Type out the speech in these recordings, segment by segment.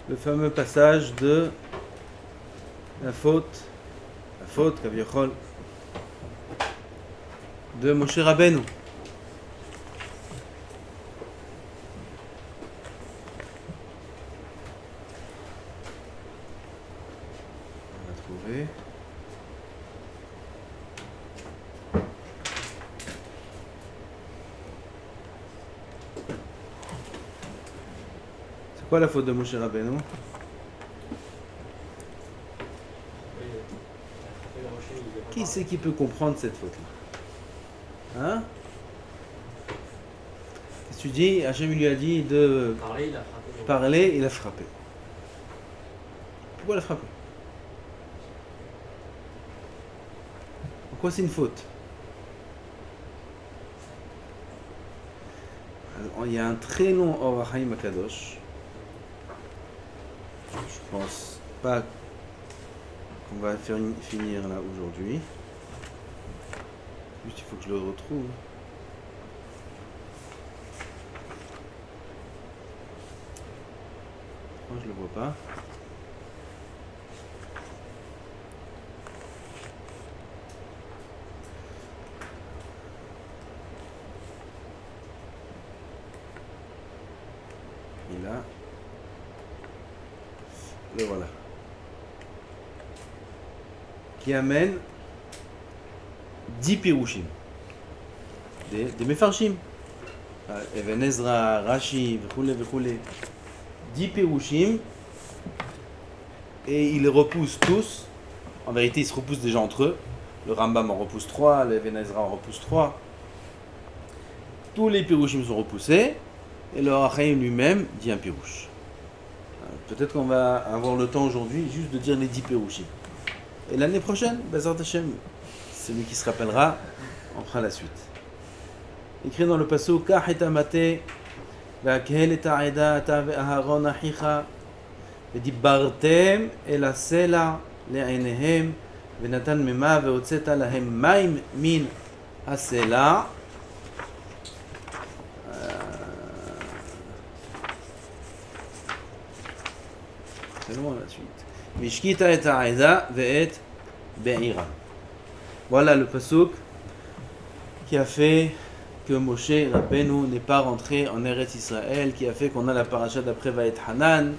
le fameux passage de la faute Kaviachol, de Moshe Rabbeinu. On va trouver. C'est quoi la faute de Moshe Rabbeinu? Qui c'est qui peut comprendre cette faute-là? Hein? Qu'est-ce que tu dis? Hachem lui a dit de parler, il a frappé. Pourquoi il a frappé? Pourquoi c'est une faute? Alors, il y a un très long Or HaChaim Akadosh. Je pense pas qu'on va finir là aujourd'hui. Juste il faut que je le retrouve. Moi je le vois pas. Et là. Le voilà. Qui amène 10 pirouchim. Des mefarshim. Even Ezra, Rashi, v'choulé. 10 pirouchim. Et ils les repoussent tous. En vérité, ils se repoussent déjà entre eux. Le Rambam en repousse 3, le Even Ezra en repousse 3. Tous les pirouchim sont repoussés. Et le Or HaChaim lui-même dit un pirouche. Peut-être qu'on va avoir le temps aujourd'hui juste de dire les 10 pirouchim. Et l'année prochaine, Bezrat Hashem, celui qui se rappellera, on fera la suite. Écrit dans le pasuk, Kach et amate, v'akhel et ha'eda ata ve'aharon achicha, v'dibartem el ha'sela le'einehem, v'natan mema ve'otzeta lahem maim min ha'sela. C'est loin la suite. Mishkita et ha'eda ve'et be'ira. Voilà le pasuk qui a fait que Moshe Rabbeinu n'est pas rentré en Eretz Israël, qui a fait qu'on a la paracha d'après Vaet Hanan.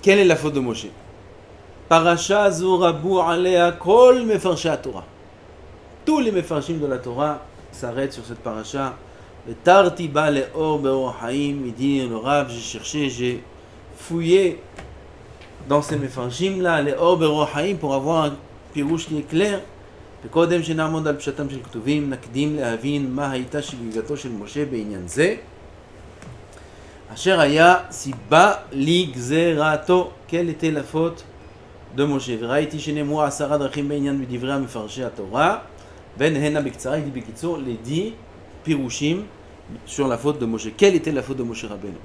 Quelle est la faute de Moshe? Paracha zu rabu alea kol mefarshei Torah. Tous les mefarshim de la Torah s'arrêtent sur cette paracha. Le tarti ba le'or be'or haim, il dit le Rav, j'ai cherché, j'ai fouillé dans ces mefarshim là, le'or be'or haim, pour avoir un pirouche qui est clair. וקודם שנעמוד על פשטם של כתובים, נקדים להבין מה הייתה שגיגתו של משה בעניין זה, אשר היה סיבה לגזירתו. Quelle était la faute de משה? וראיתי שנאמרו 10 דרכים בעניין בדברי המפרשי התורה, בין הנה בקצרה, il dit בקיצור, les 10 pirouchim sur la faute de Moshe. Quelle était la faute de Moshe Rabbeinu?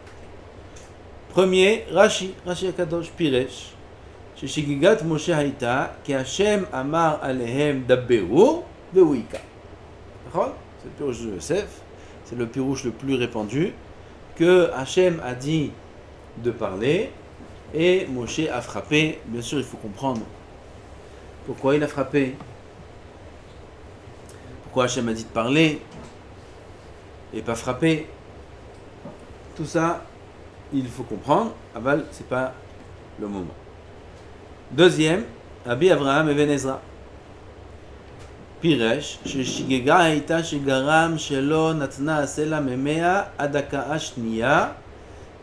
Premier, Rashi Akadosh Piresh, ששגיגת משה הייתה כי השם אמר עליהם דברו וויקה. נכון? C'est le pirouche de Yosef, c'est le pirouche le plus répandu, que Hachem a dit de parler et Moshe a frappé. Bien sûr, il faut comprendre pourquoi il a frappé, pourquoi Hachem a dit de parler et pas frapper. Tout ça, il faut comprendre. Aval, c'est pas le moment. Deuxième, Rabbi Avraham Even Ezra. פירש ששגגה הייתה שגרם שלא נתנה הסלע ממאה עד הקאה השנייה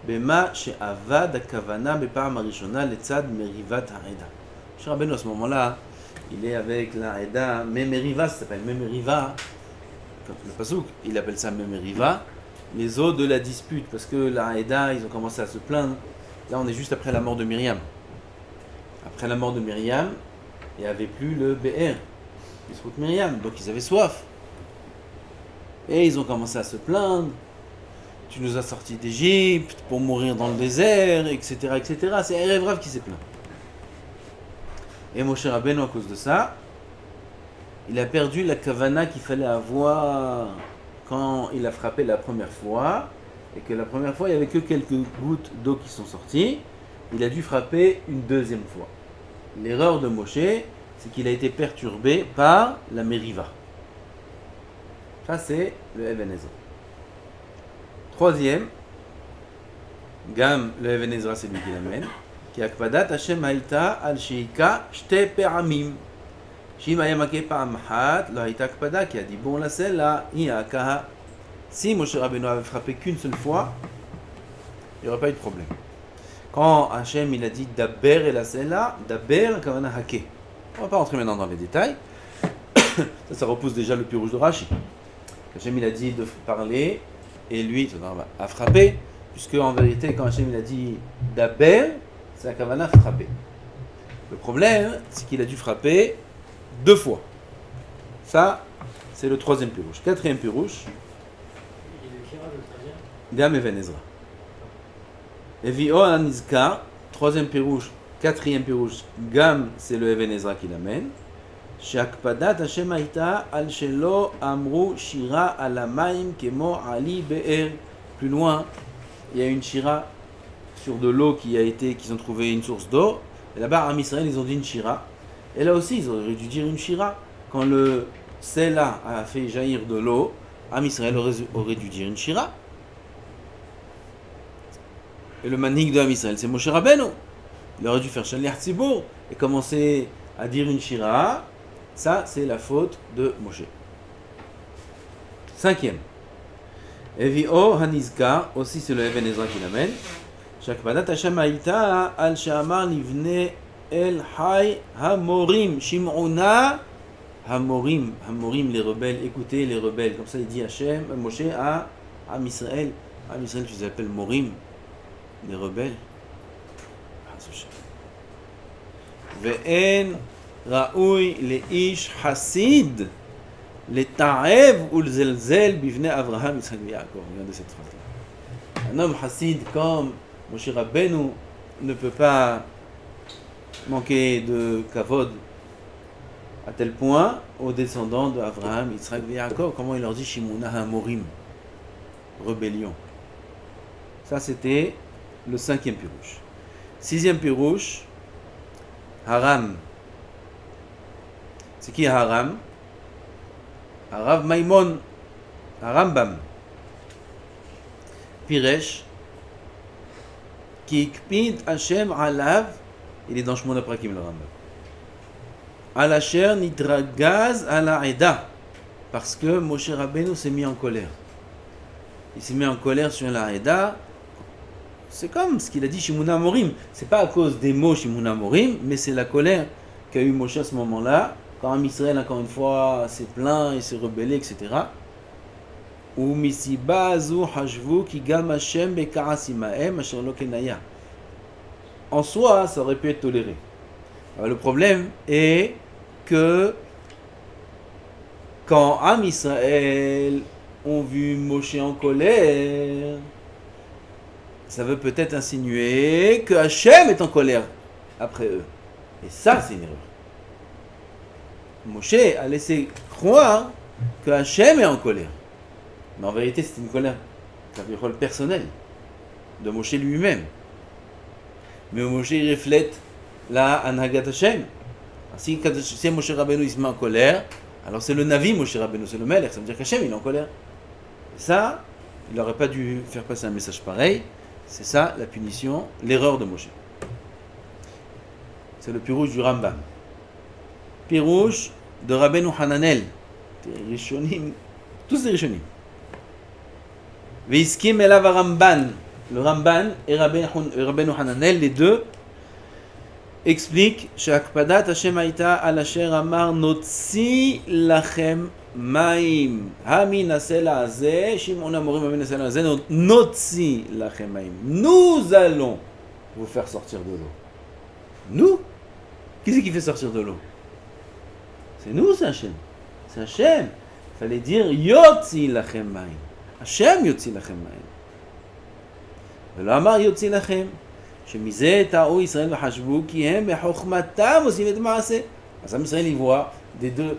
במה שעבד הכוונה בפעם הראשונה לצד מריבת העדה. משה רבנו à ce moment-là, il est avec la Haïda, Memeriva, ça s'appelle Memeriva, le pasouk, il appelle ça Memeriva, les eaux de la dispute, parce que la Haïda, ils ont commencé à se plaindre. Là, on est juste après la mort de Myriam. Après la mort de Myriam, il n'y avait plus le BR, le Myriam, donc ils avaient soif. Et ils ont commencé à se plaindre. Tu nous as sortis d'Égypte pour mourir dans le désert, etc., etc. C'est Erev Rav qui s'est plaint. Et Moshe Rabbeinu, à cause de ça, il a perdu la kavana qu'il fallait avoir quand il a frappé la première fois, et que la première fois, il n'y avait que quelques gouttes d'eau qui sont sorties. Il a dû frapper une deuxième fois. L'erreur de Moshe, c'est qu'il a été perturbé par la mériva. Ça, c'est le Even Ezra. Troisième, Gam, le Even Ezra, c'est lui qui l'amène. Ki akpadat Hashem haïta al sheika shte pe'amim. Shim ayamake pa'am achat, lo haïta akpada, qui a dit, bon, là, celle-là, kaha. Si Moshe Rabbeinu avait frappé qu'une seule fois, il n'y aurait pas eu de problème. Quand Hachem il a dit Daber et la Sela, Daber, Kavana Hake. On ne va pas rentrer maintenant dans les détails. ça repousse déjà le pirouge de Rashi. Hachem il a dit de parler et lui a frappé, puisque en vérité, quand Hachem il a dit Daber, c'est la Kavana frapper. Le problème, c'est qu'il a dû frapper 2 fois. Ça, c'est le troisième pirouge. Quatrième pirouge. Gam Even Ezra. Evio Anizka, troisième pirouche, quatrième pirouche, Gam, c'est le Even Ezra qui l'amène. Shakpadat Hashem Haïta al Shelo Amru Shira Alamaim Kemo Ali Be'er. Plus loin, il y a une Shira sur de l'eau qu'ils ont trouvé une source d'eau. Et là-bas, Am Israël, ils ont dit une Shira. Et là aussi, ils auraient dû dire une Shira. Quand le Sela a fait jaillir de l'eau, Am Israël aurait dû dire une Shira. Et le manik de Am Israël, c'est Moshe Rabbeinu. Il aurait dû faire Shaliach Tzibour et commencer à dire une Shira. Ça, c'est la faute de Moshe. Cinquième. Evio Hanizka, aussi c'est le Even Ezra qui l'amène. Shakbadat Hashem Haïta al Shamar Livne El Hay Hamorim Shim'una Hamorim. Hamorim, les rebelles. Écoutez les rebelles. Comme ça, il dit Hashem, Moshe à Am Israël. Am Israël, tu les appelles Morim. Les rebelles. Ve'en ra'oui le'ish hasid leta'ev ou l'zelzel bivne Avraham, Yitzhak et Yaakov. Regardez cette phrase-là. Un homme hasid comme Moshe Rabbeinu ne peut pas manquer de kavod à tel point aux descendants de Avraham, Yitzhak et Yaakov. Comment il leur dit Shimuna Hamorim, rébellion. Ça c'était le cinquième pirouche. Sixième pirouche, Haram. C'est qui Haram? Harav Maimon, Harambam. Piresh, qui ikpid Hashem alav, il est dans Shmona Prakim le Rambam. Alacher nitragaz ala eda, parce que Moshe Rabbeinu s'est mis en colère. Il s'est mis en colère sur la eda. C'est comme ce qu'il a dit Shimuna Morim. C'est pas à cause des mots Shimuna Morim, mais c'est la colère qu'a eu Moshe à ce moment-là, quand Am Israël, encore une fois, s'est plaint et s'est rebellé, etc. Ou misiba azu hashvu ki gam Hashem beka'as imahem asher lo kenaya. En soi, ça aurait pu être toléré. Alors, le problème est que quand Am Israël ont vu Moshe en colère, ça veut peut-être insinuer que Hachem est en colère après eux. Et ça, c'est une erreur. Moshe a laissé croire que Hachem est en colère. Mais en vérité, c'est une colère personnelle de Moshe lui-même. Mais Moshe il reflète la Anhagat Hachem. Si Moshe Rabbeinu il se met en colère, alors c'est le Navi Moshe Rabbeinu, c'est le Melech, ça veut dire qu'Hachem il est en colère. Et ça, il n'aurait pas dû faire passer un message pareil. C'est ça la punition, l'erreur de Moshe. C'est le pirouche du Rambam. Pirouche de Rabbeinu Hananel. Rishonim, tous les Rishonim. Veiskim elav Ramban. Le Ramban et Rabbeinu Hananel, les deux, expliquent Shakpadat Hashem Haïta al asher amar notzi lachem maim. Hamin asela azeh, Shimon amorim hamin asela azeh, notzi lachem maim. Nous allons vous faire sortir de l'eau. Nous? Qui c'est qui fait sortir de l'eau? C'est nous, c'est Hachem. C'est Hachem. Il fallait dire Yotzi lachem maim. Hachem Yotzi lachem maim. ולא אמר יוציא לכם, שמזה טעו ישראל וחשבו כי הם בחוכמתם עושים את מעשה. אז עם ישראל y voit des deux,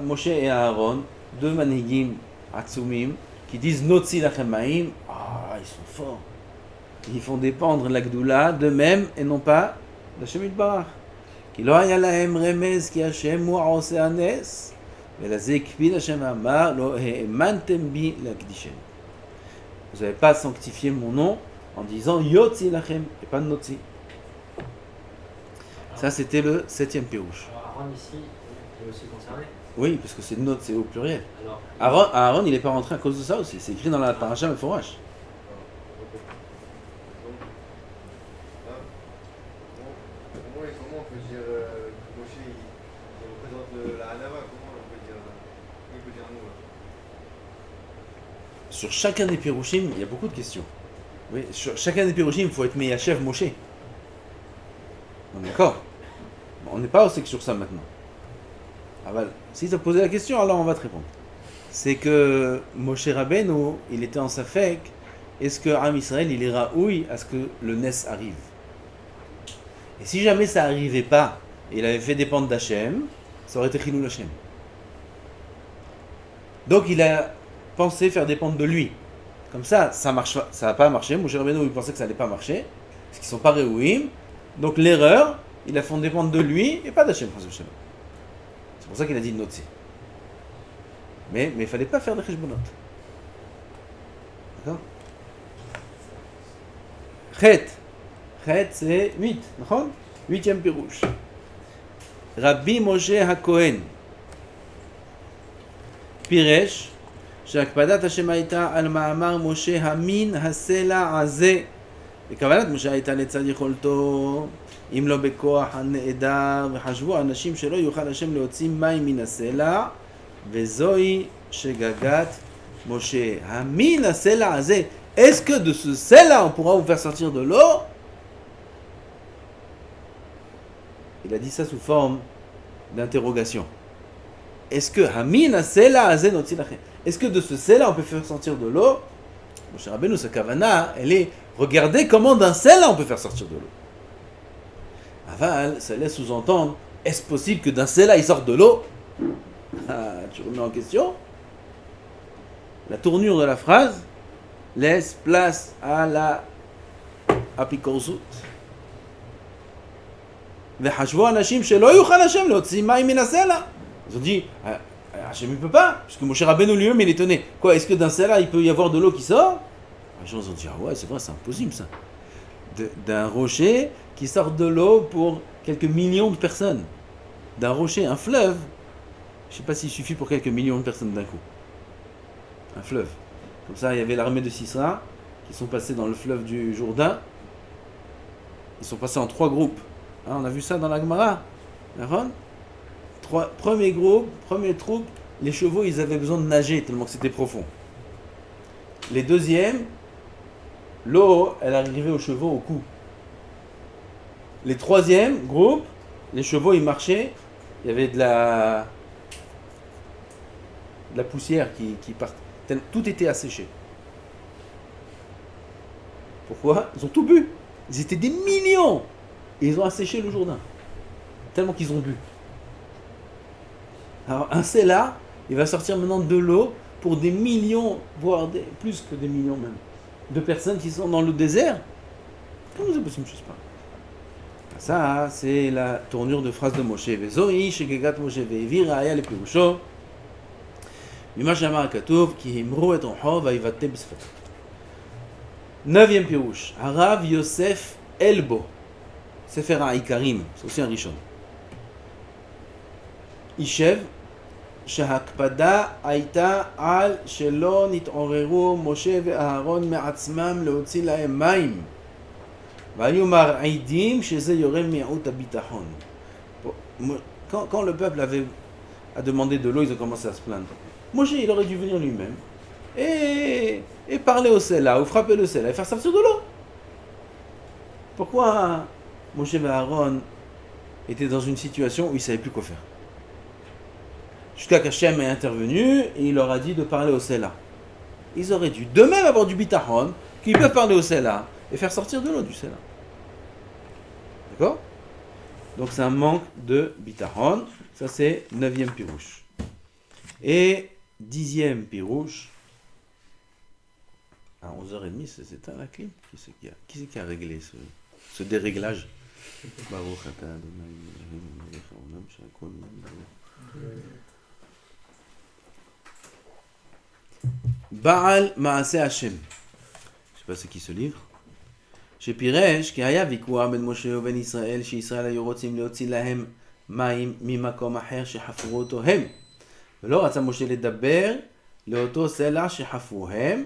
Moshe et Aaron, deux manhigim atzumim, qui disent Notzi lachem ma'im, ils sont forts. Ils font dépendre la Gdoula d'eux-mêmes et non pas d'Hashem Yitbarach. כי לא היה להם רמז כי השם הוא העושה הנס, ולזה הקפיד השם ואמר, לא האמנתם בי להקדישני. Vous n'avez pas sanctifié mon nom en disant Yotzi lachem et pas Notzi. Ça c'était le 7e Pérouche. Alors Aaron ici est aussi concerné. Oui, parce que c'est Not, c'est au pluriel. Alors, Aaron il n'est pas rentré à cause de ça aussi. C'est écrit dans la paracha Meforash. Comment on peut dire que Moshe il représente la Hanava? Comment on peut dire nous là? Sur chacun des Pérouchim, il y a beaucoup de questions. Oui, sur chacun des Pérouchim, il faut être Meyachev Moshe. On est d'accord. Bon, on n'est pas aussi que sur ça maintenant. Aval, si tu as posé la question, alors on va te répondre. C'est que Moshe Rabbeinu, il était en Safek. Est-ce que Am Israël, il est raoui à ce que le Nes arrive? Et si jamais ça n'arrivait pas, et il avait fait dépendre d'Hachem, ça aurait été Chilul Hachem. Donc il a pensé faire dépendre de lui. Comme ça, ça n'a pas marché. Moshe Rabbeinu, il pensait que ça n'allait pas marcher, parce qu'ils ne sont pas raouim. Donc l'erreur, il a fait dépendre de lui et pas d'Hachem. C'est pour ça qu'il a dit Notzi. Mais il ne fallait pas faire de Cheshbonot. D'accord? Chet. Chet c'est 8, נכון? 8e פירוש. רבי משה הכהן פירש שהקפדת השם הייתה על מאמר משה המין הסלע הזה, וכוונת משה הייתה לצד יכולתו, אם לא בכוח הנעדר, וחשבו אנשים שלא יוכל השם להוציא מים מן הסלע, וזוהי שגגת משה. המין הסלע הזה, est-ce que de ce sel-là on pourra vous faire sortir de l'eau? Il a dit ça sous forme d'interrogation. Est-ce que Hamina Sela Azen Otzilachem? Est-ce que de ce sel-là on peut faire sortir de l'eau? Moshe Rabbeinu, sa kavana, elle est regardez comment d'un sel-là on peut faire sortir de l'eau. Aval, ça laisse sous-entendre est-ce possible que d'un sel-là il sorte de l'eau? Tu remets en question? La tournure de la phrase laisse place à la apikorsut. וחשבו אנשים שלא יוכל השם להוציא מים מן הסלע. Ils ont dit, Hachem il peut pas, parce que Moshe Rabbeinu lui-même il est étonné. Quoi, est-ce que d'un sel-là il peut y avoir de l'eau qui sort? Les gens ont dit, ah ouais c'est vrai, c'est impossible ça. D'un rocher qui sort de l'eau pour quelques millions de personnes. D'un rocher, un fleuve, je sais pas s'il suffit pour quelques millions de personnes d'un coup. Un fleuve. Comme ça il y avait l'armée de Sisra qui sont passés dans le fleuve du Jourdain. Ils sont passés en 3 groupes. Hein, on a vu ça dans la Gemara. Premier groupe, première troupe, les chevaux ils avaient besoin de nager tellement que c'était profond. Les deuxièmes, l'eau elle arrivait aux chevaux au cou. Les troisièmes groupe, les chevaux ils marchaient, il y avait de la poussière qui partait. Tout était asséché. Pourquoi? Ils ont tout bu. Ils étaient des millions. Et ils ont asséché le Jourdain. Tellement qu'ils ont bu. Alors un sel-là, il va sortir maintenant de l'eau pour des millions, voire plus que des millions même, de personnes qui sont dans le désert. Comment c'est possible, je ne sais pas. Ça, c'est la tournure de phrase de Moshe. Vezoi shegegat Moshe ve'evi ra'aya lepirousho. ממה שאמר הכתוב, כי המרו את רוחו ויבטא בשפתו. 9e פירוש, הרב יוסף אלבו, ספר העיקרים, זה aussi un ראשון. יישב שההקפדה הייתה על שלא נתעוררו משה ואהרון מעצמם להוציא להם מים, והיו מרעידים שזה יורה מיעוט הביטחון. Quand le peuple a demandé de l'eau, ils ont commencé à se plaindre. Moshe, il aurait dû venir lui-même et parler au sel-là, ou frapper le sel-là, et faire sortir de l'eau. Pourquoi Moshe et Aaron étaient dans une situation où ils ne savaient plus quoi faire? Jusqu'à qu'Hachem est intervenu et il leur a dit de parler au sel-là. Ils auraient dû de même avoir du bitachon, qu'ils peuvent parler au sel-là et faire sortir de l'eau du sel-là. D'accord? Donc c'est un manque de bitachon. Ça c'est 9e pirouche. Et 10e pirouche. À 11h30, c'est éteint la clim. Qui c'est qui a réglé ce déréglage? Baruch atah Adonai melech haolam shehakol nהיה. Baal Maaseh Hashem. Je ne sais pas c'est qui ce livre. שפירש כי היה ויכוח בין משה ובין ישראל שישראל היו רוצים להוציא להם מים ממקום אחר שחפרו אותו הם. ולא רצה משה לדבר לאותו סלע שחפרו הם.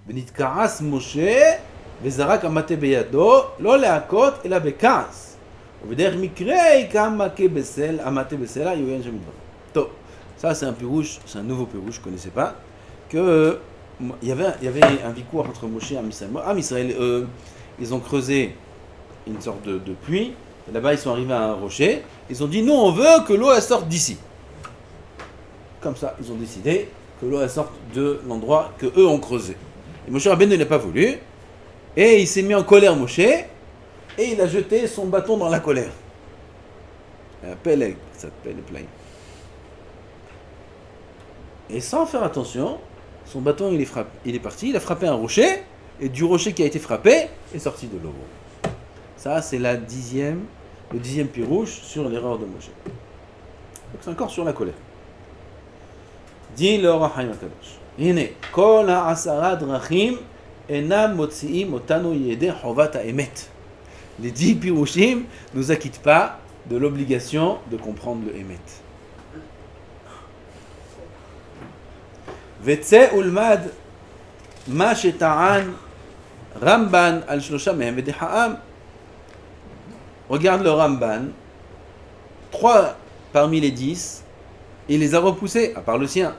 ונתכעס משה וזרק המטה בידו, לא להכות אלא בכעס. ובדרך מקרה קם המטה בסלע, יוין שם מדבר. טוב, ça c'est un pirouche, c'est un nouveau pirouche, je ne connaissais pas, que il y avait un vicouach entre Moshe et Am-Israël. Am-Israël, ils ont creusé une sorte de puits, et là-bas ils sont arrivés à un rocher, ils ont dit nous on veut que l'eau elle sorte d'ici. Comme ça, ils ont décidé que l'eau elle sorte de l'endroit que eux ont creusé. Et Moshe Rabbeinu ne l'a pas voulu, et il s'est mis en colère Moshe, et il a jeté son bâton dans la colère. Peleg, ça s'appelle le plein. Et sans faire attention, son bâton il est parti, il a frappé un rocher, et du rocher qui a été frappé est sorti de l'eau. Ça c'est le 10e pirouche sur l'erreur de Moshe. Donc c'est encore sur la colère. Dit le Or HaChaim HaKadosh. הנה, כל 10 דרכים אינם מוציאים אותנו ידי חובת האמת. Les 10 pirouchim ne nous acquittent pas de l'obligation de comprendre le émet. וצא ולמד מה שטען רמב"ן על 3 מהם ודחאם. Regarde le Ramban, 3 parmi les 10, il les a repoussés, à part le sien.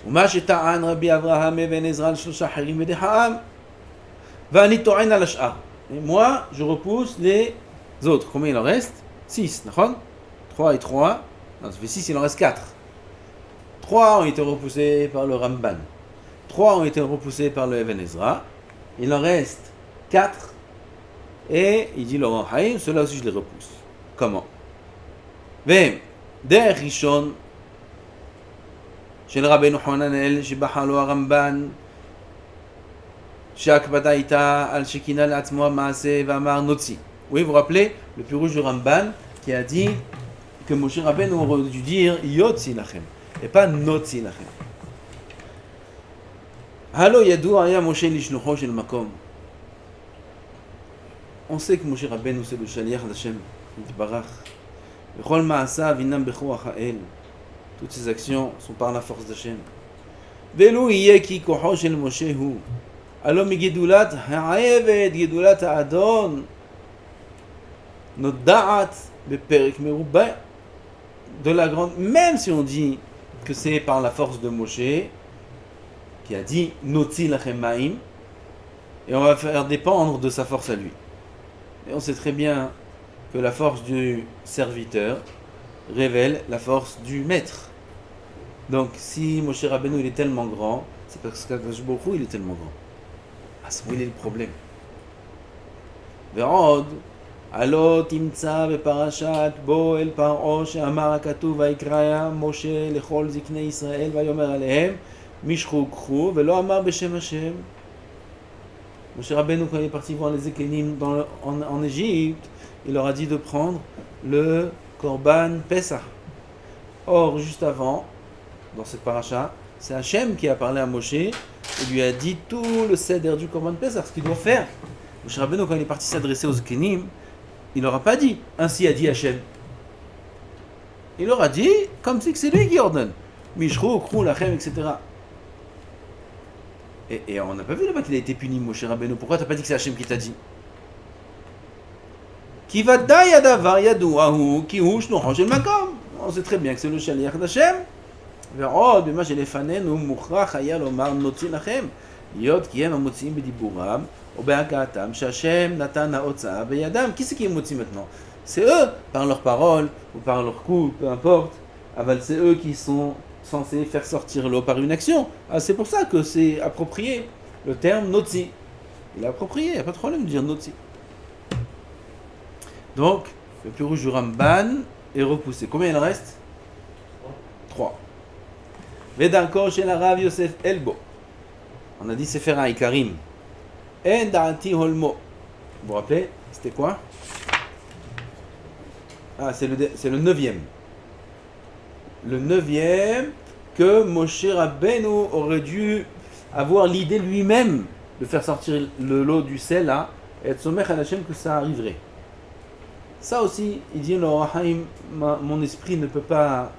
ומה שטען רבי אברהם אבן עזרא על 3 אחרים ודחאם, ואני טוען על השאר. Et moi, je repousse les autres. Combien il en reste? 6, d'accord? 3 et 3. Non, ça fait 6, il en reste 4. 3 ont été repoussés par le Ramban. 3 ont été repoussés par le Even Ezra. Il en reste 4. Et il dit le Or HaChaim, ceux-là aussi je les repousse. Comment? דרך ראשון של רבנו חננאל שבחר לו הרמב"ן שההקפדה הייתה על שכינה לעצמו המעשה ואמר נוציא. Oui, vous vous rappelez le pirouche du Ramban qui a dit que Moshe Rabbeinu aurait dû dire yotzi lachem et pas notzi lachem. הלא ידוע היה משה לשלוחו של מקום. On sait que Moshe Rabbeinu c'est le shaliach d'Hashem יתברך. וכל מעשיו הינם בכוח האל. Toutes ces actions sont par la force d'Hashem. ולו יהיה כי כוחו של משה הוא. הלא מגדולת העבד, גדולת האדון, נודעת בפרק מרובע. De la grande, même si on dit que c'est par la force de Moshe qui a dit Notzi lachem ma'im, et on va faire dépendre de sa force à lui. Et on sait très bien que la force du serviteur révèle la force du maître. Donc si Moshe Rabbeinu il est tellement grand, c'est parce qu'Akadosh Baruch Hu il est tellement grand. Ah, c'est où il est le problème. ועוד, הלא תמצא בפרשת בוא אל פרעה שאמר הכתוב ויקרא משה לכל זקני ישראל ויאמר עליהם משכו קחו ולא אמר בשם השם. Moshe Rabbeinu quand il est parti voir les Ékénim en Égypte, il leur a dit de prendre le Korban Pesach. Or juste avant, dans cette paracha, c'est Hachem qui a parlé à Moshe et lui a dit tout le seder du Korban Pesach, ce qu'il doit faire. Moshe Rabbeinu quand il est parti s'adresser aux Ékénim, il leur a pas dit ainsi a dit Hachem. Il leur a dit comme si c'est lui qui ordonne. Mishru, Krou, Lachem, etc. Et on n'a pas vu là-bas qu'il a été puni, Moshe Rabbeinu. Pourquoi t'as pas dit que c'est Hachem qui t'a dit? Ki vadaï adavar yadouahu ki hu shlucho shel makom. On sait très bien que c'est le shaliach d'Hachem. ועוד במה שלפנינו מוכרח היה לומר נוציא לכם להיות כי הם המוציאים בדיבורם או בהגעתם שהשם נתן ההוצאה בידם. Qui c'est qui est motzi maintenant? C'est eux, par leurs paroles ou par leurs coups, peu importe. אבל c'est eux qui sont censés faire sortir l'eau par une action. Ah, c'est pour ça que c'est approprié le terme notzi. Il est approprié, il n'y a pas de problème de dire notzi. Donc, le pirouche du Ramban et repoussé. Combien il en reste? 3. Vedanko chez l'arabe Yosef Elbo. On a dit Sefer HaIkarim. En da'ati holmo. Vous vous rappelez? C'était quoi? Ah, c'est le 9e. Le 9e que Moshe Rabbeinu aurait dû avoir l'idée lui-même de faire sortir le lot du sel là et être sommet à Hachem que ça arriverait. Ça aussi, il dit mon esprit ne peut pas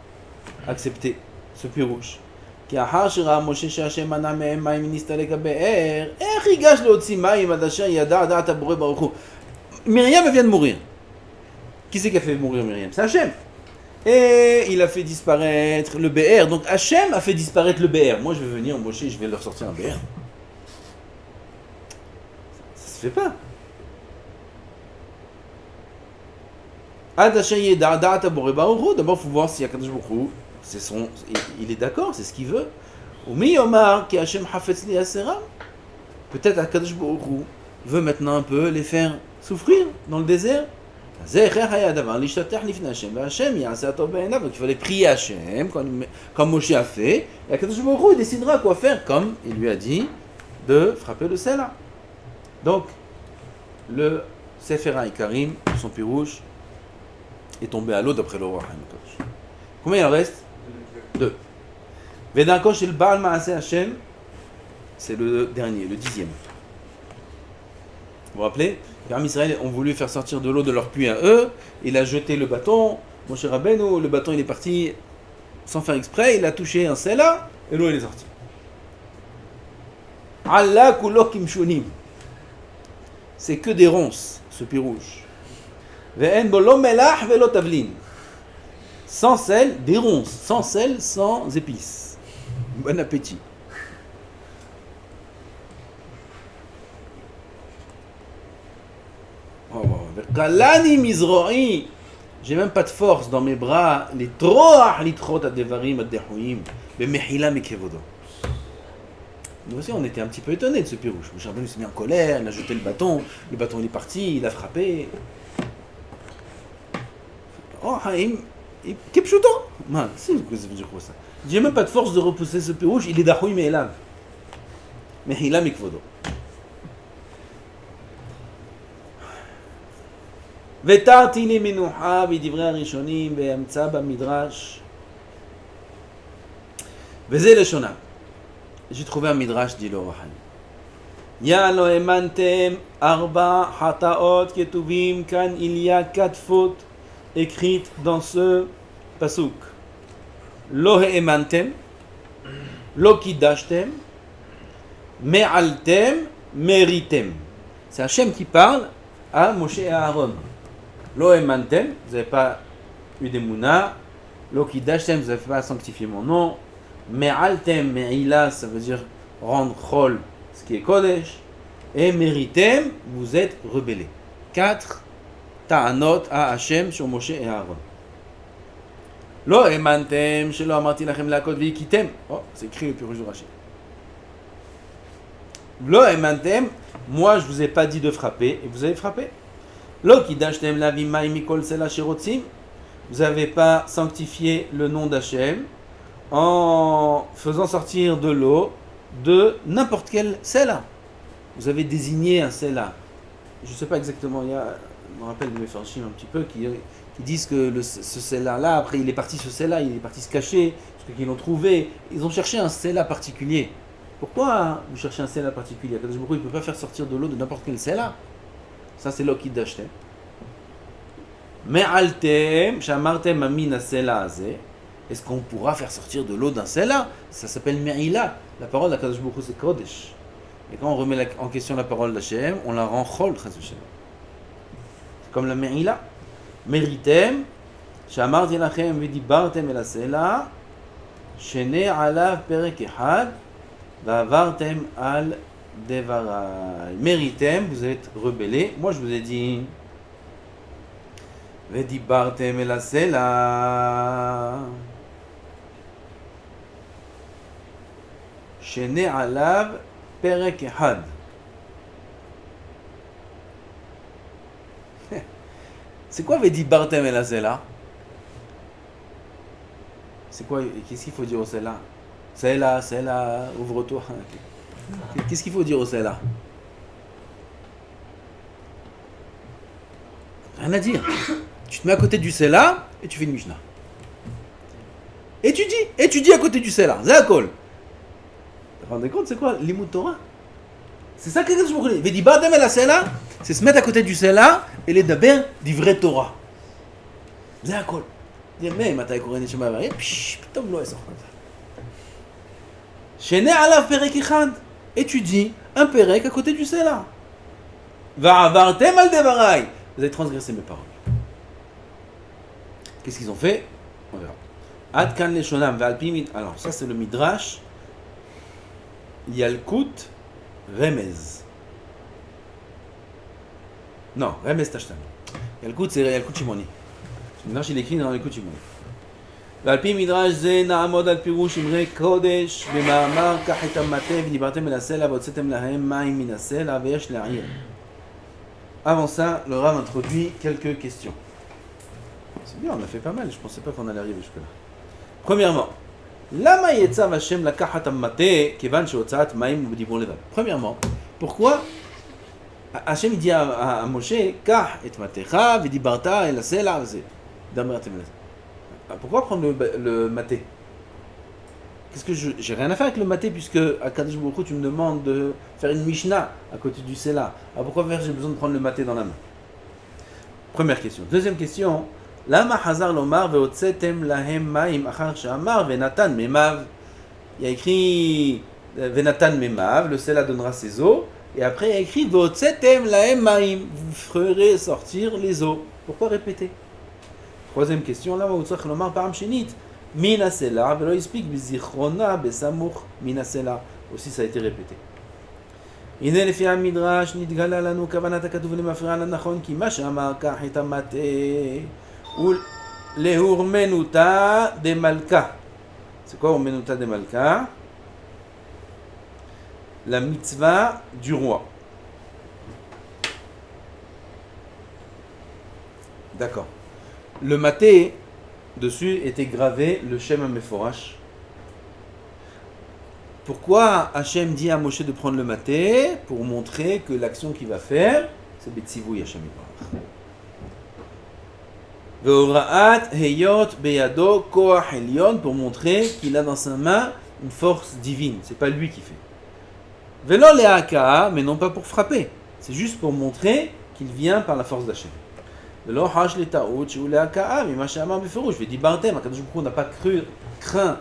accepter ce pirouche. Myriam vient de mourir. Qui c'est qui a fait mourir Myriam? C'est Hachem. Et il a fait disparaître le BR. Donc Hachem a fait disparaître le BR. Moi je vais venir embaucher, je vais leur sortir un BR. Ça se fait pas. D'abord il faut voir si Akadosh Baruch Hu, il est d'accord, c'est ce qu'il veut. Peut-être Akadosh Baruch Hu veut maintenant un peu les faire souffrir dans le désert. Donc il fallait prier Hachem, comme Moshe a fait, et Akadosh Baruch Hu décidera quoi faire, comme il lui a dit de frapper le sel. Donc, le Sefer HaIkarim, son pirouche, est tombé à l'eau d'après le roi Haïm. Combien il en reste? 2. Vedanko chez le Baal Maaseh Hachem, c'est le dernier, le 10e. Vous vous rappelez? Les Am Israël ont voulu faire sortir de l'eau de leur puits à eux, il a jeté le bâton, Moshe Rabbeinu, le bâton il est parti sans faire exprès, il a touché un sela, et l'eau elle est sortie. Allah kulo kimshunim. C'est que des ronces, ce pirouche. Ve'en bolo melach ve'lo tavlin. Sans sel, des ronces. Sans sel, sans épices. Bon appétit. Kalani mizro'i. J'ai même pas de force dans mes bras. Les troach litrot adevarim adehouim. Bemehila mekevodo. Nous aussi, on était un petit peu étonnés de ce pirouche. Moshe Rabbeinu s'est mis en colère, il a jeté le bâton il est parti, il a frappé. Oh, Haïm, Kepchuto. C'est ce que ça veut dire quoi ça? J'ai même pas de force de repousser ce pirouche, il est d'Ahoui mais Elav. Mais il a Mikvodo. ותרתי לי מנוחה בדברי הראשונים ואמצא במדרש וזה לשונה. J'ai trouvé un midrash, dit le Rahal. Ya lo emantem arba hataot ketuvim kan il y a 4 fautes écrites dans ce pasuk. Lo emantem, lo kidashtem, me'altem, meritem. C'est Hachem qui parle à Moshe et à Aaron. Lo emantem, vous n'avez pas eu des mounas. Lo kidashtem, vous n'avez pas sanctifié mon nom. Me'altem, me'ila, ça veut dire rendre chol, ce qui est kodesh. Et meritem, vous êtes rebellés. 4 ta'anot à Hachem sur Moshe et Aaron. Lo emantem, shelo amarti lachem lakot v'ikitem. Oh, c'est écrit le pirouge de Rashi. Lo emantem, moi je vous ai pas dit de frapper, et vous avez frappé. Lo kidashtem lavimai mikol sela sherotzim. Vous n'avez pas sanctifié le nom d'Hachem en faisant sortir de l'eau de n'importe quel sela. Vous avez désigné un sela. Je ne sais pas exactement, je me rappelle de mes farchim un petit peu, qui disent que ce sela-là, après il est parti ce sela, il est parti se cacher, parce qu'ils l'ont trouvé. Ils ont cherché un sela particulier. Pourquoi vous cherchez un sela particulier? Akadosh Baruch Hu, il ne peut pas faire sortir de l'eau de n'importe quel sela. Ça c'est l'okid d'acheter. Me'altem, shamartem amin sela azeh. Est-ce qu'on pourra faire sortir de l'eau d'un sela? Ça s'appelle me'ila. La parole d'Akadosh Baruch Hu c'est kodesh. Et quand on remet en question la parole d'Hachem, on la rend chol, chas v'shem. C'est comme la me'ila. Meritem, shamarti lachem v'dibartem el sela, shene alav perek echad, va'avartem al devarai. Meritem, vous êtes rebellés. Moi je vous ai dit, v'dibartem el sela. Shene alav perek echad. C'est quoi Vedi Bartem El Azela? C'est quoi? Qu'est-ce qu'il faut dire au Sela? Sela, ouvre-toi. Qu'est-ce qu'il faut dire au Sela? Rien à dire. Tu te mets à côté du Sela et tu fais une Mishnah. Étudie à côté du Sela. Zakol. Vous vous rendez compte, c'est quoi l'Imout Torah? C'est ça que je vous dis. Vedi Bardem et la Sela, c'est se mettre à côté du Sela et les daber d'ivrei Torah. Zakol. Mais mata koren shema varie, ptom lo esor. Shene alav perek echad. Étudie un perek à côté du Sela. Va'avartem al devarai. Vous avez transgressé mes paroles. Qu'est-ce qu'ils ont fait? On verra. Ad kan leshonam ve'alpi. Alors ça c'est le midrash. Yalkut Remez. Non, Remez Tashtami. Yalkut c'est Yalkut Shimoni. Le midrash il écrit dans Yalkut Shimoni. ועל-פי מדרש זה נעמוד על פירוש אמרי קודש במאמר קח את המטה ודיברתם אל הסלע והוצאתם להם מים מן הסלע ויש להעיר. Avant ça, le Rav introduit quelques questions. C'est bien, on a fait pas mal, je pensais pas qu'on allait arriver jusque là. Premièrement, למה יצב השם לקחת המטה כיוון שהוצאת מים בדיבור לבד? Premièrement, pourquoi Hachem dit à Moshe, קח את מטך ודיברת אל הסלע וזה. דברתם אל הסלע. Pourquoi prendre le maté? Qu'est-ce que j'ai rien à faire avec le maté puisque à Kadosh Baruch Hu, tu me demandes de faire une Mishnah à côté du Sela. Alors pourquoi j'ai besoin de prendre le maté dans la main? Première question. Deuxième question. Lama hazar lomar veotsetem lahem maim achar she'amar venatan memav. Il y a écrit venatan memav, le Sela donnera ses eaux. Et après il y a écrit veotsetem lahem maim, vous ferez sortir les eaux. Pourquoi répéter? Troisième question, là, où tzarich lomar param shenit, min hasela, velo explique bizichrona besamuch min hasela. Aussi, ça a été répété. הנה לפי המדרש נתגלה לנו כוונת הכתוב למפריע לנכון כי מה שאמר קח את המטה ולהורמנותה דמלכה. C'est quoi הורמנותה דמלכה? La mitzvah du roi. D'accord. Le maté, dessus était gravé le Shem HaMeforash. Pourquoi Hachem dit à Moshe de prendre le maté? Pour montrer que l'action qu'il va faire, c'est Betzivouy Hachem Yitbarach. Ve'ora'at heyot beyado koach elyon, pour montrer qu'il a dans sa main une force divine. C'est pas lui qui fait. Ve'lo le'aka, mais non pas pour frapper. C'est juste pour montrer qu'il vient par la force d'Hachem. ולא חש לטעות שהוא להכאה ממה שאמר בפירוש ודיברתם. הקדוש ברוך הוא n'a pas craint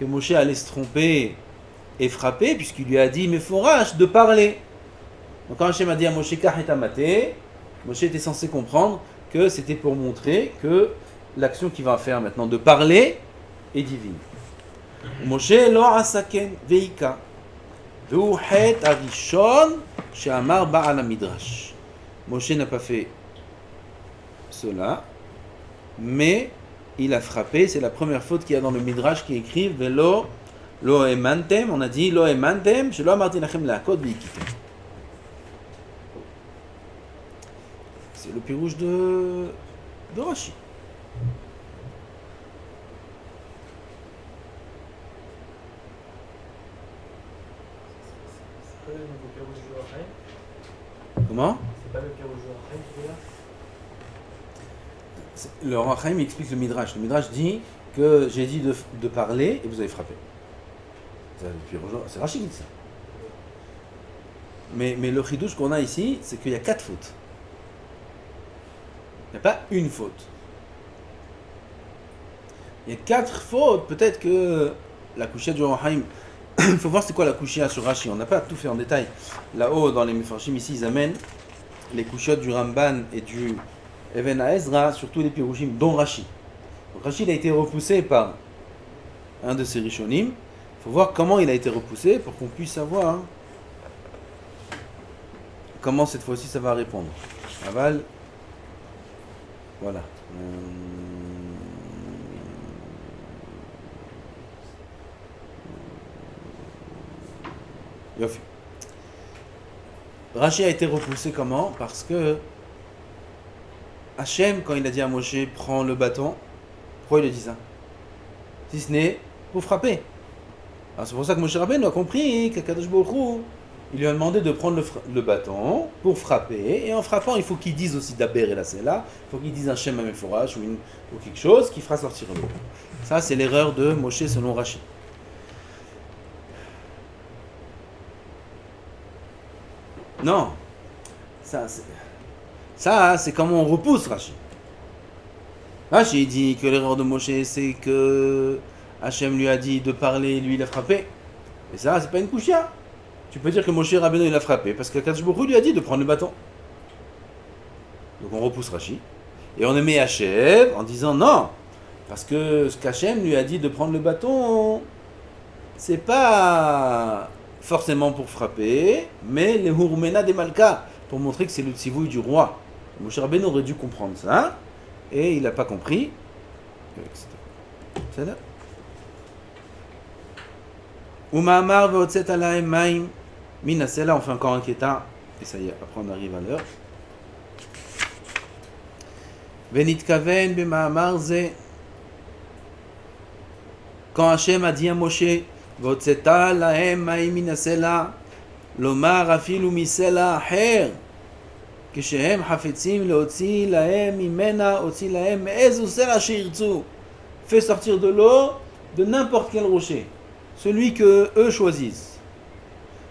que Moshe allait se tromper et frapper puisqu'il lui a dit Meforash de parler. Donc quand Hachem a dit à Moshe kach et amaté, Moshe était censé comprendre que c'était pour montrer que l'action qu'il va faire maintenant de parler est divine. Moshe lo asaken veika והוא חטא הראשון שאמר בעל המדרש. Moshe n'a pas fait cela, mais il a frappé, c'est la première faute qu'il y a dans le Midrash qui est écrit Velo lo emantem, on a dit lo emantem, shelo amarti lachem la'akot v'ikitem. C'est le pirouge de Rashi. C'est pas le nouveau pirouge du Rachaim? Comment? C'est pas le pirouge du Rachaim qui est là? Le Rachaim explique le Midrash. Le Midrash dit que j'ai dit de parler et vous avez frappé. C'est Rashi qui dit ça. Mais le chidouche qu'on a ici, c'est qu'il y a 4 fautes. Il n'y a pas une faute. Il y a 4 fautes. Peut-être que la couchia du Rachaim, il faut voir c'est quoi la couchia sur Rashi. On n'a pas tout fait en détail. Là-haut, dans les Mefarshim, ici, ils amènent les couchiotes du Ramban et du Even Ezra, surtout les Pirushim, dont Rashi. Donc Rashi il a été repoussé par un de ses Rishonim. Il faut voir comment il a été repoussé pour qu'on puisse savoir comment cette fois-ci ça va répondre. Aval, voilà. Yofi. Rashi a été repoussé comment? Parce que Hachem, quand il a dit à Moshe, prends le bâton, pourquoi il a dit ça? si ce n'est pour frapper. Alors c'est pour ça que Moshe Rabbeinu a compris qu'Akadosh Baruch Hu, il lui a demandé de prendre le bâton pour frapper, et en frappant, il faut qu'il dise aussi Daber et la Sela, il faut qu'il dise un Shem Ameforash ou quelque chose qui fera sortir l'eau. Ça, c'est l'erreur de Moshe selon Rashi. Non, ça c'est comment on repousse Rashi. Rashi dit que l'erreur de Moshe, c'est que Hachem lui a dit de parler, lui il a frappé. Et ça, c'est pas une kouchia. Tu peux dire que Moshe Rabbeinu il a frappé parce que Kadosh Baruch Hu lui a dit de prendre le bâton. Donc on repousse Rashi et on émet Hachem en disant non, parce que ce qu'Hachem lui a dit de prendre le bâton, c'est pas forcément pour frapper, mais les hurmena des malka, pour montrer que c'est le tzivouï du roi. Moshe Rabbeinu aurait dû comprendre ça et il n'a pas compris. C'est là. Umamar ve'otzet alahem maim minasela, on fait encore un kéta, et ça y est, après on arrive à l'heure. Venitkaven b'ma'amar ze, quand Hachem a dit à Moshe, ve'otzet alahem maim minasela, lomar afilu misela aher, כשהם חפצים להוציא להם ממנה, הוציא להם מאיזו סלע שירצו. Fais sortir de l'eau de n'importe quel rocher, celui que eux choisissent.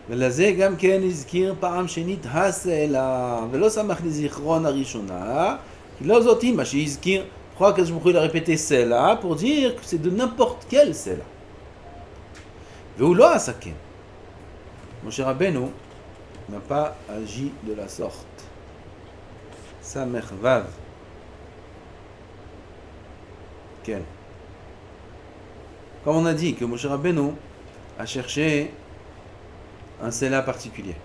ולזה גם כן הזכיר פעם שנית הסלע, ולא שמח לזיכרון הראשונה, כי לא זאת היא מה שהזכיר. Pourquoi Akadosh Baruch Hu il a répété סלע pour dire que c'est de n'importe quel סלע. והוא לא עשה כן. משה רבנו n'a pas agi de la sorte. Samer Vav. Quel? Comme on a dit que Moshe Rabbeinu a cherché un sela particulier.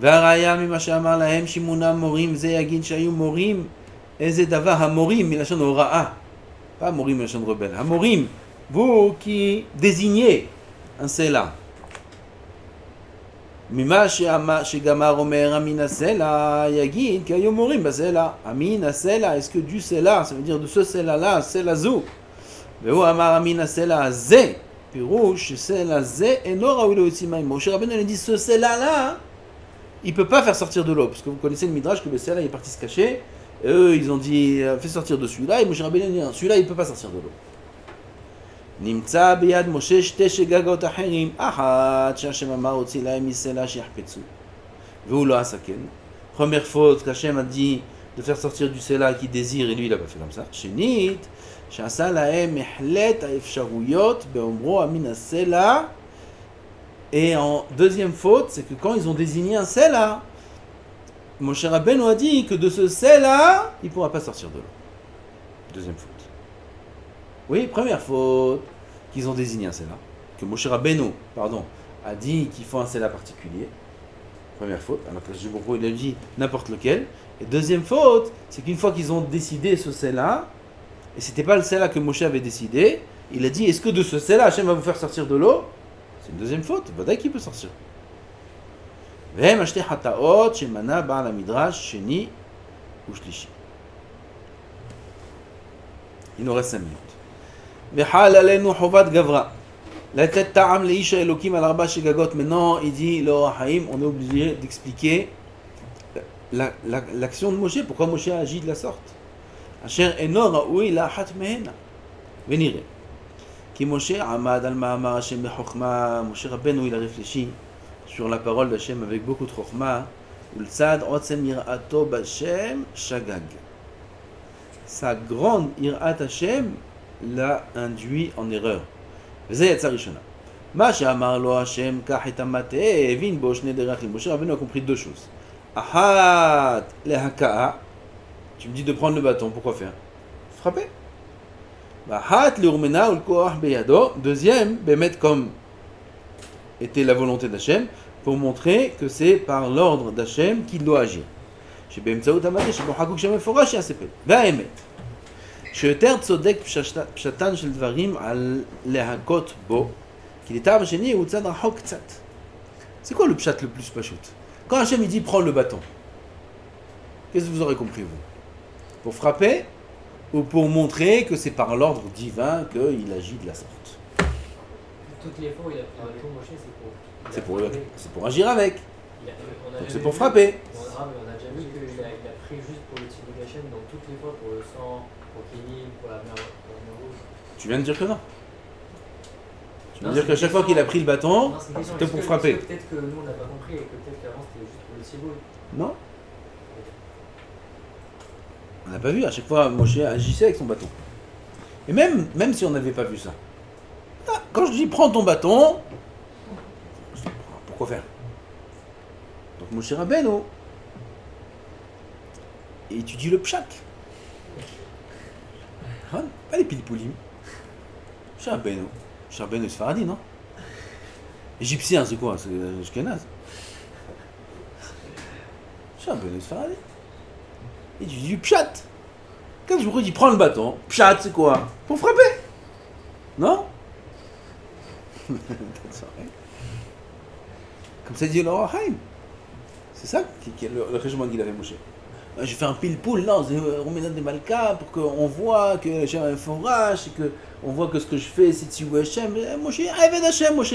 והראיה ממה שאמר להם שמונה מורים זה יגיד שהיו מורים איזה דבר המורים מלשון הוראה, pas מורים מלשון rebelle, המורים, vous qui désignez un sela. ממה שגמר אומר אמין הסלע יגיד כי היו מורים בסלע. אמין הסלע, est-ce que du sela, ça veut dire de ce sela là, sela זו. והוא אמר אמין הסלע הזה, פירוש שסלע זה אינו ראוי להוציא מים. משה רבנו il dit ce sela là, il peut pas faire sortir de l'eau, parce que vous connaissez le midrash que le sela il est parti se cacher, et eux ils ont dit fais sortir de celui-là, et Moshe Rabbeinu dit celui-là il peut pas sortir de l'eau. נמצא ביד משה שתי שגגות אחרים, אחת שהשם אמר הוציא להם מסלע שיחפצו. והוא לא עשה כן. Première faute qu'Hachem a dit de faire sortir du sela qui désire, et lui il a pas fait comme ça. שנית, שעשה להם מחלט האפשרויות באומרו אמין הסלע. Et en deuxième faute, c'est que quand ils ont désigné un sela, Moshe Rabbeinu a dit que de ce sela, il ne pourra pas sortir de l'eau. Deuxième faute. Oui, première faute, qu'ils ont désigné un sela, que Moshe Rabbeinu, a dit qu'il faut un sela particulier. Première faute, alors que il a dit n'importe lequel. Et deuxième faute, c'est qu'une fois qu'ils ont décidé ce sela, et c'était pas le sela que Moshe avait décidé, il a dit est-ce que de ce sela Hachem va vous faire sortir de l'eau? C'est une deuxième faute, Vadaï qui peut sortir. והם השתי חטאות שמנה בעל המדרש שני ושלישי. Il nous reste 5 minutes. וחל עלינו חובת גברה. לתת טעם לאיש האלוקים על 4 שגגות. Maintenant, il dit לאור החיים, on est obligé d'expliquer l'action de Moshe, pourquoi Moshe a agi de la sorte. אשר אינו ראוי לאחת מהן. ונראה. כי משה עמד על מאמר השם בחוכמה. משה רבנו il a réfléchi sur la parole d'Hachem avec beaucoup de chokhma. ולצד עוצם יראתו בשם שגג. Sa grande irat Hachem l'a induit en erreur. וזה יצא ראשונה. מה שאמר לו השם קח את המטה הבין בו שני דרכים. משה רבנו a compris deux choses. אחת להכאה. Tu me dis de prendre le bâton, pourquoi faire? Frapper. Deuxième, mettre comme était la volonté d'Hachem, pour montrer que c'est par l'ordre d'Hachem qu'il doit agir. שיותר צודק פשטן של דברים על להכות בו, כי לטעם השני הוא צד רחוק קצת. C'est quoi le pshat le plus pashut? Quand Hachem il dit prends le bâton, qu'est-ce que vous aurez compris vous? Pour frapper ou pour montrer que c'est par l'ordre divin qu'il agit de la sorte. Toutes les fois où il a pris un bâton, Moshe, C'est pour agir avec. On a Donc c'est jamais pour vu- frapper. On a déjà vu qu'il a pris juste pour le tir de Gachem, donc toutes les fois pour le sang, pour Kéni, pour la mer rouge. Tu viens de dire que non. Tu viens Non, de dire c'est qu'à chaque fois qu'il a pris le bâton, Non, c'est une question. c'était Est-ce pour que- frapper. est-ce que Peut-être que nous on n'a pas compris et que peut-être qu'avant c'était juste pour le ciboule. Non. On n'a pas vu, à chaque fois Moshe agissait avec son bâton. Et même si on n'avait pas vu ça. Ah, quand je dis prends ton bâton, je dis, pourquoi faire? Donc Moshe Rabbeinu, et étudie le pshat. Hein, pas les pilpoulim. Moshe Rabbeinu. Moshe Rabbeinu c'est Faradi, non? Égyptien, c'est quoi? C'est Ashkenaz. Moshe Rabbeinu c'est Faradi. Et tu dis pshat. Quand je vous dis prends le bâton, pshat c'est quoi? Pour frapper. Non? Comme ça dit le Roi Haïm. C'est ça qui est le régiment qu'il avait Moshe. J'ai fait un pile-poule, non, c'est Roménat de Malka pour qu'on voit que Hachem a un forage, et qu'on voit que ce que je fais c'est Tzivou Hachem. Moshe, Aved Hachem, Moshe,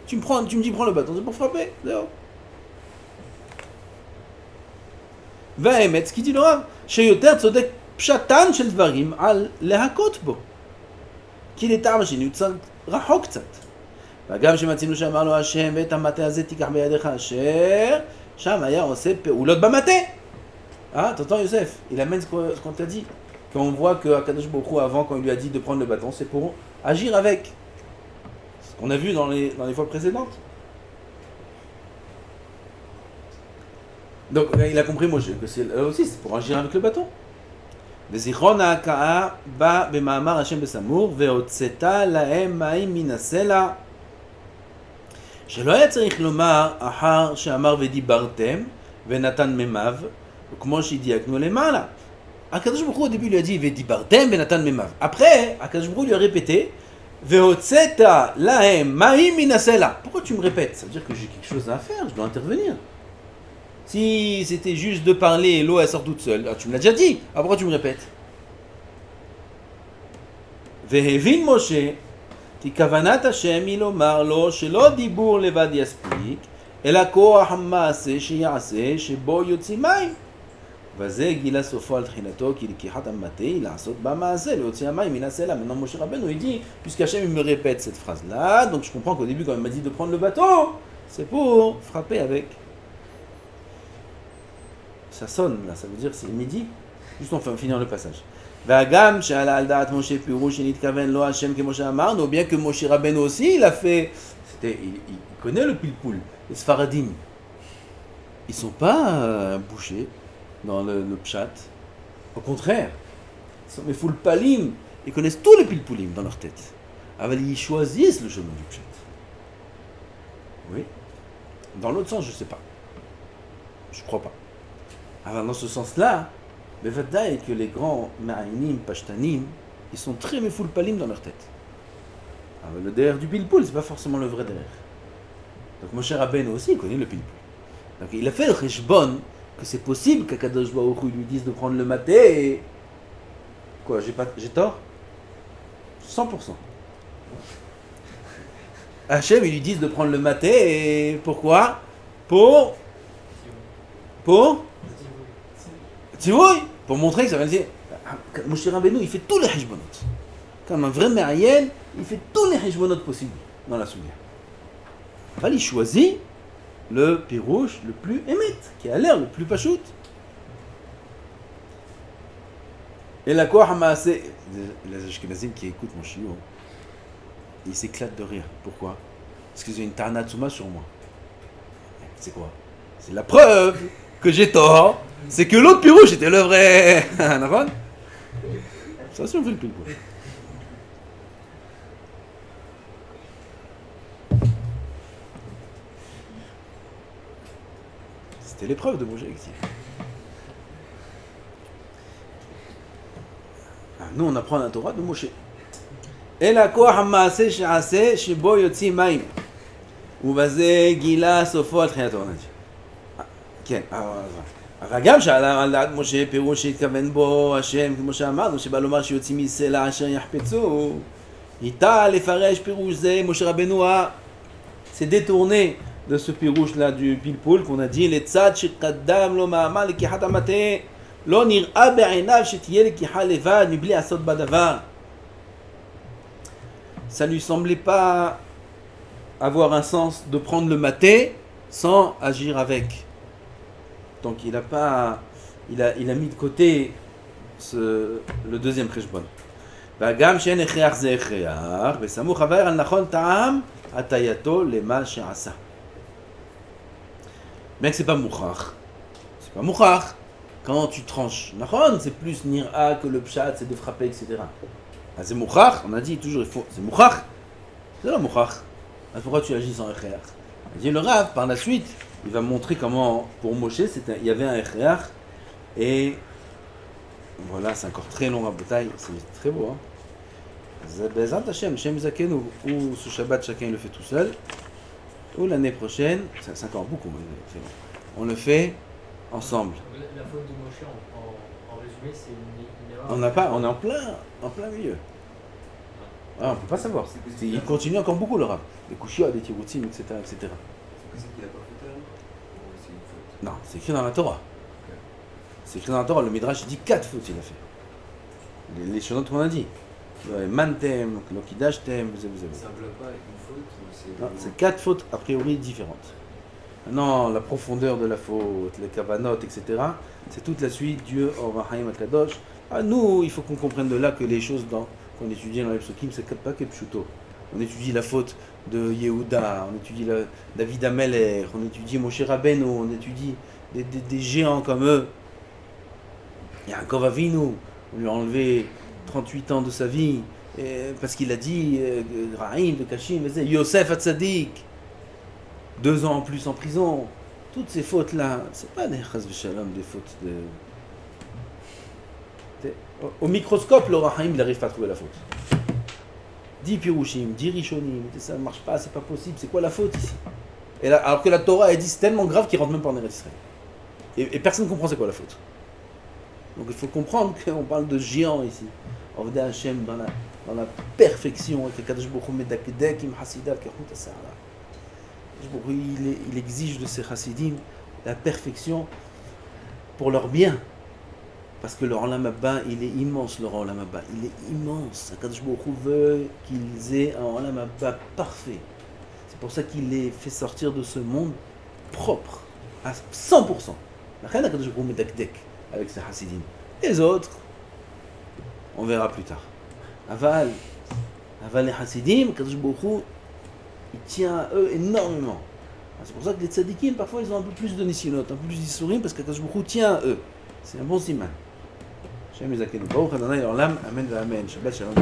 tu me dis prends le bâton, c'est pour frapper. Zéro. והאמת, כי דינו רב, שיותר צודק פשטן של דברים על להכות בו. כי לטעם השני הוא קצת רחוק קצת. וגם שמצינו שאמר לו השם, ואת המטה הזה תיקח בידיך אשר, שם היה עושה פעולות במטה. T'entends Youssef, il amène ce qu'on t'a dit. Quand on voit que Akadosh Baruch Hu, avant, quand il lui a dit de prendre le bâton, c'est pour agir avec. Ce qu'on a vu dans les fois précédentes. Donc il a compris Moshe que c'est là aussi c'est pour agir avec le bâton. וזיכרון ההכאה בא במאמר השם בסמור והוצאת להם מים מן הסלע שלא היה צריך לומר אחר שאמר ודיברתם ונתן מימיו וכמו שהדייקנו למעלה. הקדוש ברוך הוא au début lui a dit ודיברתם ונתן מימיו. Après הקדוש ברוך הוא lui a répété והוצאת להם מים מן הסלע. Pourquoi tu me répètes? Ça veut dire que j'ai quelque chose à faire, je dois intervenir. Si c'était juste de parler et l'eau elle sort toute seule, tu me l'as déjà dit, pourquoi tu me répètes? והבין משה כי כוונת השם היא לומר לו שלא דיבור לבד יספיק אלא כוח המעשה שיעשה שבו יוצאים מים וזה גילה סופו על תחילתו כי לקיחת המטה היא לעשות בה מעשה להוציא המים מן הסלע. Maintenant Moshe Rabbeinu il dit puisqu'Hachem il me répète cette phrase là, donc je comprends qu'au début quand il m'a dit de prendre le bâton c'est pour frapper avec. Ça sonne là, ça veut dire c'est midi. Juste on va finir le passage. והגם שעלה על דעת משה פירוש שנתכוון לא השם כמו שאמרנו, bien que Moshe Rabbeinu aussi il a fait, il connaît le pilpoul, les Sfaradim. Ils sont pas bouchés dans le pshat. Au contraire, ils sont mes full palim, ils connaissent tous les pilpoulim dans leur tête. Alors ils choisissent le chemin du pshat. Oui. Dans l'autre sens, je sais pas. Je crois pas. Alors dans ce sens-là, Bevadaï que les grands Ma'ayinim, Pashtanim, ils sont très méfoul palim dans leur tête. Alors le derrière du pilpoul, c'est pas forcément le vrai derrière. Donc Moshe Rabbeinu aussi, il connaît le pilpoul. Donc il a fait le cheshbon que c'est possible qu'Akadosh Baruch Hu lui dise de prendre le maté et... Quoi, j'ai tort? 100%. Hachem, ils lui disent de prendre le maté et pourquoi? Pour Tzivouï, pour montrer que ça va dire Moshe Rabbeinu, il fait tous les heshbonot. Comme un vrai Ma'ayen, il fait tous les heshbonot possibles dans la Soulia. Il choisit le pirouche le plus émet, qui a l'air le plus pachout. Et la quoi hamassé, les Ashkenazim qui écoutent mon chiot, ils s'éclatent de rire. Pourquoi? Parce qu'ils ont une Tarnatsuma sur moi. C'est quoi? C'est la preuve que j'ai tort. C'est que l'autre pirouche était le vrai. D'accord? Ça, c'est on fait le pile. C'était l'épreuve de Moshe ici. Nous, on apprend la Torah de Moshe. Et la koach hama'aseh she'aseh shebo yotzi mayim. ובזה גילה סופו על תחילתו. כן, אבל גם שעלה על דעת משה פירוש שהתכוון בו השם, כמו שאמרנו, שבא לומר שיוצאים מסלע אשר יחפצו. איתה לפרש פירוש זה, משה רבנו s'est détourné de ce pirouche-là du pilpoul qu'on a dit, לצד שקדם לו מאמר לקיחת המטה, לא נראה בעיניו שתהיה לקיחה לבד מבלי לעשות בה דבר. Ça lui semblait pas avoir un sens de prendre le maté sans agir avec. Donc il a mis de côté le deuxième חשבון. והגם שאין הכרח זה הכרח, וסמוך הבאר על נכון טעם הטייתו למה שעשה. Mais c'est pas mouchach. C'est pas mouchach. Quand tu tranches, נכון, c'est plus nira que le pshat, c'est de frapper, etc. Ah, c'est mouchach, on a dit toujours, il faut, c'est mouchach. C'est là mouchach. Pourquoi tu agis sans הכרח? Il dit le Rav, par la suite, il va montrer comment, pour Moshe, il y avait un הכרח. Et voilà, c'est encore très long à bataille, c'est très beau. Hein. Bezat Hashem, Shem Zaken, ou ce Shabbat, chacun le fait tout seul, ou l'année prochaine, c'est encore beaucoup, on le fait ensemble. La faute de Moshe, en résumé, c'est une erreur. On est en plein milieu. Ah, on ne peut pas savoir. Il continue encore beaucoup le rap. Des kushia, des tiroutim, etc. etc. C'est possible qu'il n'a pas fait tellement ou c'est une faute? Non, c'est écrit dans la Torah. Okay. C'est écrit dans la Torah, le Midrash dit 4 fautes il a fait. Les choses qu'on a dit. Mantem, Lokidashtem, vous avez. Ça ne bloque pas avec une faute ou c'est... Non, c'est 4 fautes a priori différentes. Maintenant, la profondeur de la faute, les kavanot, etc., c'est toute la suite, Dieu, Orahim, Akadosh. Ah, nous, il faut qu'on comprenne de là que les choses qu'on étudie dans les psukim, c'est pas que pshuto. On étudie la faute de Yehuda, on étudie David Amelech, on étudie Moshe Rabbeinu, on étudie des géants comme eux. Il y a un Kovavinu, on lui a enlevé 38 ans de sa vie, parce qu'il a dit Rahim, de Kashim, Yosef Hatzadik, 2 ans en plus en prison. Toutes ces fautes-là, c'est pas des chas v'shalom, des fautes de... Au microscope, le Rahim, il n'arrive pas à trouver la faute. 10 pirouchim, 10 rishonim, ça ne marche pas, c'est pas possible, c'est quoi la faute ici? Et là, alors que la Torah, elle dit c'est tellement grave qu'il rentre même pas en Eretz Israël. Et personne ne comprend c'est quoi la faute. Donc il faut comprendre qu'on parle de géants ici. Ovdei Hashem dans la perfection, avec le Kadosh Baruch Hu medakdek im hasidav kechut hasa'ara. Il exige de ses chassidim la perfection pour leur bien. Parce que leur Olam Haba, il est immense, leur Olam Haba. Il est immense. Kadosh Baruch Hu veut qu'ils aient un Olam Haba parfait. C'est pour ça qu'il les fait sortir de ce monde propre, à 100%. La reine Kadosh Baruch Hu medakdek avec ses chassidim. Les autres, on verra plus tard. Aval les chassidim, Kadosh Baruch Hu, il tient à eux énormément. C'est pour ça que les tzadikim, parfois, ils ont un peu plus de nisinot, un peu plus d'issourim, parce que Kadosh Baruch Hu tient à eux. C'est un bon siman. Shem Yizakenu. Baruch Adonai Olam, Amen ve Amen. Shabbat Shalom.